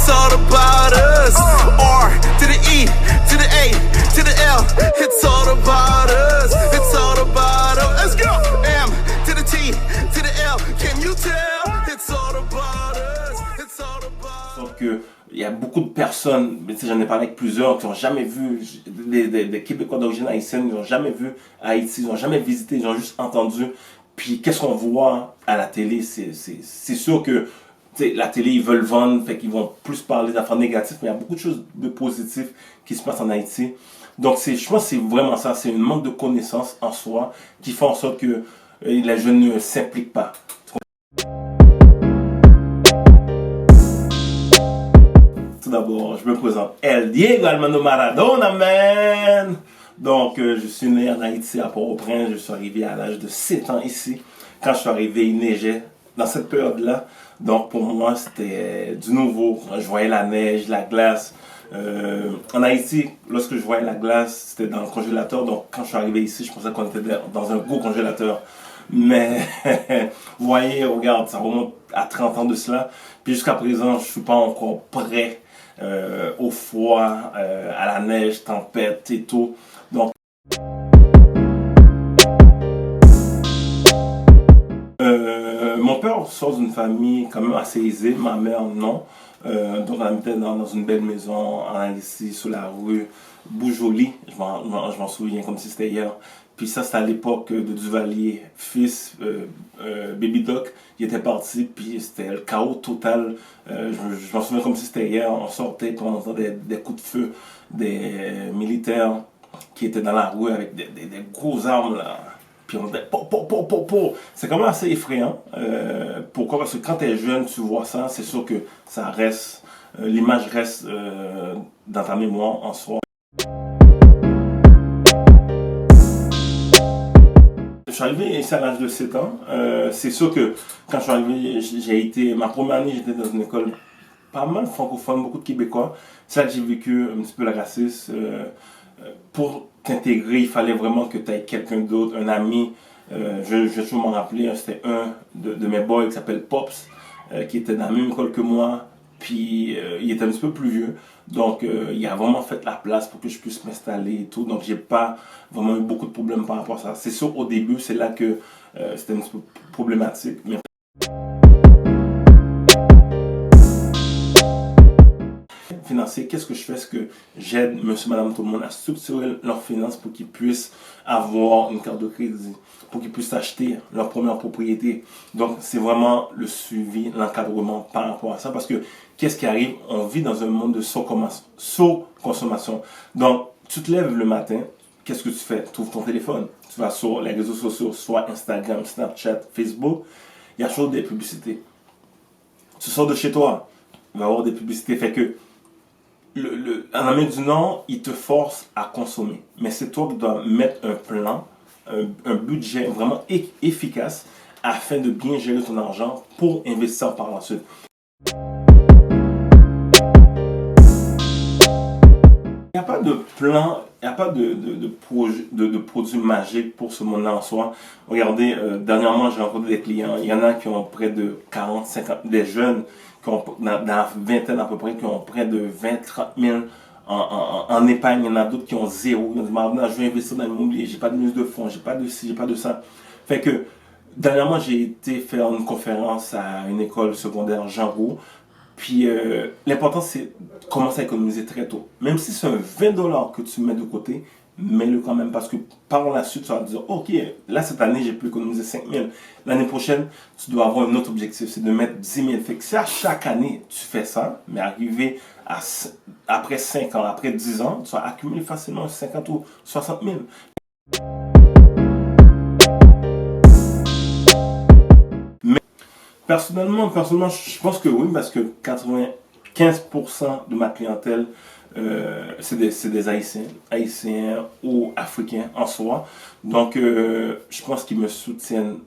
It's all about us. R to the E, to the A, to the L. It's all about us. It's all about us. Let's go. M to the T, to the L. Can you tell? It's all about us. It's all about us. Donc, il y a beaucoup de personnes, j'en ai parlé avec plusieurs, qui n'ont jamais vu, des Québécois d'origine haïtienne, ils n'ont jamais vu Haïti, ils n'ont jamais visité, ils ont juste entendu. Puis qu'est-ce qu'on voit à la télé, c'est sûr que la télé, ils veulent vendre, fait qu'ils vont plus parler d'affaires négatives, mais il y a beaucoup de choses de positives qui se passent en Haïti. Donc je pense que c'est vraiment ça, c'est un manque de connaissances en soi qui fait en sorte que les jeunes ne s'impliquent pas. Tout d'abord, je me présente El Diego Armando Maradona, man! Donc, je suis né en Haïti, à Port-au-Prince. Je suis arrivé à l'âge de 7 ans ici. Quand je suis arrivé, il neigeait dans cette période-là. Donc, pour moi, c'était du nouveau. Je voyais la neige, la glace. En Haïti, lorsque je voyais la glace, c'était dans le congélateur. Donc, quand je suis arrivé ici, je pensais qu'on était dans un gros congélateur. Mais, vous voyez, regarde, ça remonte à 30 ans de cela. Puis jusqu'à présent, je ne suis pas encore prêt au froid, à la neige, tempête et tout. Donc, mon père sort d'une famille quand même assez aisée, ma mère non. Donc on habitait dans une belle maison en Haïti, sur la rue Boujoli, je m'en souviens comme si c'était hier. Puis ça c'était à l'époque de Duvalier, fils, Baby Doc, il était parti, puis c'était le chaos total. Je m'en souviens comme si c'était hier, on sortait, puis on entendait des coups de feu, des militaires qui étaient dans la rue avec des gros armes là. Puis on disait c'est quand même assez effrayant. Pourquoi? Parce que quand tu es jeune, tu vois ça, c'est sûr que ça reste, l'image reste dans ta mémoire en soi. Je suis arrivé ici à l'âge de 7 ans. C'est sûr que quand je suis arrivé, ma première année, j'étais dans une école pas mal francophone, beaucoup de Québécois. C'est là que j'ai vécu un petit peu le racisme. Pour t'intégrer, il fallait vraiment que tu aies quelqu'un d'autre, un ami. Je vais toujours m'en rappeler, c'était un de mes boys qui s'appelle Pops, qui était dans la même école que moi. Puis il était un petit peu plus vieux. Donc il a vraiment fait la place pour que je puisse m'installer et tout. Donc j'ai pas vraiment eu beaucoup de problèmes par rapport à ça. C'est sûr, au début, c'est là que c'était un petit peu problématique. Mais financier, qu'est-ce que je fais? Est-ce que j'aide monsieur, madame, tout le monde à structurer leurs finances pour qu'ils puissent avoir une carte de crédit, pour qu'ils puissent acheter leur première propriété. Donc, c'est vraiment le suivi, l'encadrement par rapport à ça. Parce que, qu'est-ce qui arrive? On vit dans un monde de sous-consommation. Donc, tu te lèves le matin, qu'est-ce que tu fais? Tu ouvres ton téléphone, tu vas sur les réseaux sociaux, soit Instagram, Snapchat, Facebook, il y a toujours des publicités. Tu sors de chez toi, il va y avoir des publicités. Fait que, en Amérique du Nord, ils te forcent à consommer. Mais c'est toi qui dois mettre un plan, un budget vraiment efficace afin de bien gérer ton argent pour investir par la suite. Il n'y a pas de plan, il n'y a pas de produit magique pour ce monde-là en soi. Regardez, dernièrement, j'ai rencontré des clients. Il y en a qui ont près de 40, 50, des jeunes qui ont, dans la vingtaine à peu près, qui ont près de 20, 30 000 en épargne. Il y en a d'autres qui ont zéro. Ils ont dit, maintenant, je vais investir dans l'immobilier. J'ai pas de mise de fonds, j'ai pas de ci, j'ai pas de ça. Fait que, dernièrement, j'ai été faire une conférence à une école secondaire Jean Roux. Puis l'important, c'est de commencer à économiser très tôt. Même si c'est un 20$ que tu mets de côté, mets-le quand même. Parce que par la suite, tu vas te dire, OK, là, cette année, j'ai pu économiser 5 000. L'année prochaine, tu dois avoir un autre objectif, c'est de mettre 10 000. Fait que si à chaque année, tu fais ça, mais arrivé après 5 ans, après 10 ans, tu vas accumuler facilement 50 ou 60 000. Personnellement, je pense que oui, parce que 95% de ma clientèle, c'est des Haïtiens ou Africains en soi. Donc, je pense qu'ils me soutiennent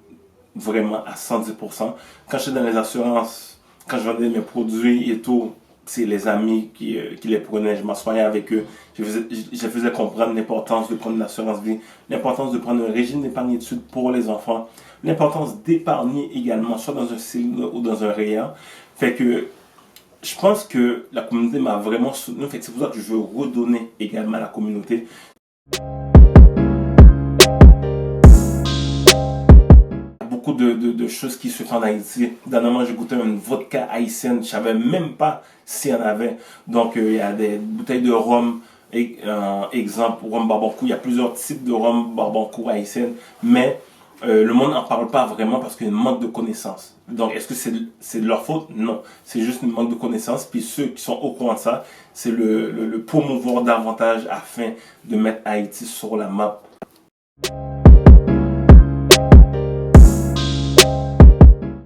vraiment à 110%. Quand j'étais dans les assurances, quand je vendais mes produits et tout, c'est les amis qui les prenaient, je m'assoyais avec eux, je faisais comprendre l'importance de prendre une assurance vie, l'importance de prendre un régime d'épargne études pour les enfants, l'importance d'épargner également, soit dans un CELI ou dans un REER. Fait que je pense que la communauté m'a vraiment soutenu. Fait que c'est pour ça que je veux redonner également à la communauté. Beaucoup de choses qui se font en Haïti. Dernièrement, j'ai goûté une vodka haïtienne. Je ne savais même pas s'il y en avait. Donc, il y a des bouteilles de rhum. Exemple, rhum barbancourt. Il y a plusieurs types de rhum barbancourt haïtienne. Mais le monde n'en parle pas vraiment parce qu'il y a un manque de connaissances. Donc, est-ce que c'est de leur faute? Non. C'est juste un manque de connaissances. Puis ceux qui sont au courant de ça, c'est le promouvoir davantage afin de mettre Haïti sur la map.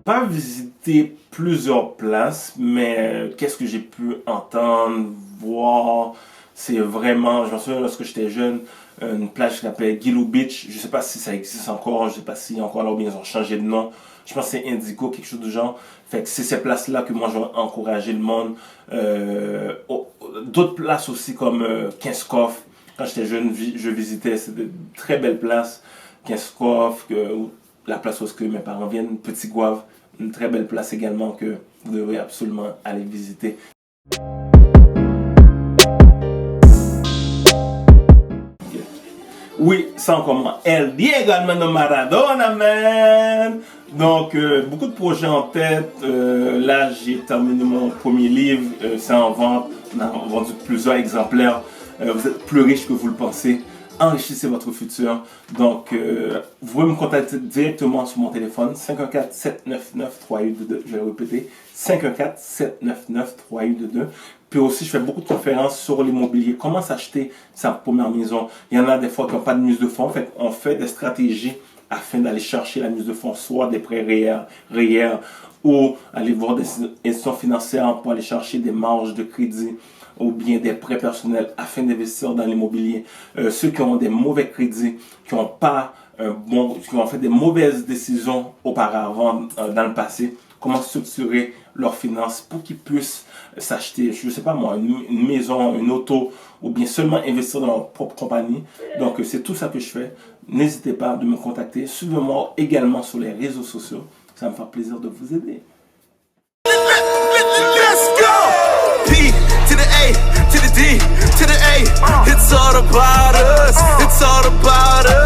Pas visité plusieurs places, mais qu'est-ce que j'ai pu entendre, voir, c'est vraiment, je me souviens lorsque j'étais jeune, une plage qui s'appelait Gilo Beach, je sais pas si ça existe encore, je sais pas s'il y a encore là ou bien ils ont changé de nom, je pense que c'est Indigo, quelque chose du genre, fait que c'est ces places-là que moi je vais encourager le monde, d'autres places aussi comme Kinskov, quand j'étais jeune, je visitais, c'est de très belles places, Kinskov, la place où mes parents viennent, Petit Gouave, une très belle place également que vous devrez absolument aller visiter. Okay. Oui, ça encore moi. El Diego Armando Maradona, man! Donc, beaucoup de projets en tête. Là, j'ai terminé mon premier livre. C'est en vente. On a vendu plusieurs exemplaires. Vous êtes plus riche que vous le pensez. Enrichissez votre futur. Donc, vous pouvez me contacter directement sur mon téléphone 514-799-3822. Je vais le répéter 514-799-3822. Puis aussi, je fais beaucoup de conférences sur l'immobilier. Comment s'acheter sa première maison. Il y en a des fois qui n'ont pas de mise de fonds. Fait on fait des stratégies afin d'aller chercher la mise de fonds, soit des prêts réels ou aller voir des institutions financières pour aller chercher des marges de crédit ou bien des prêts personnels afin d'investir dans l'immobilier. Ceux qui ont des mauvais crédits, qui ont fait des mauvaises décisions auparavant dans le passé, comment structurer leurs finances pour qu'ils puissent s'acheter, je ne sais pas moi, une maison, une auto, ou bien seulement investir dans leur propre compagnie. Donc c'est tout ça que je fais. N'hésitez pas de me contacter. Suivez-moi également sur les réseaux sociaux. Ça me fait plaisir de vous aider. Let's go! P to the A, to the D, to the A. It's all about us. It's all about us.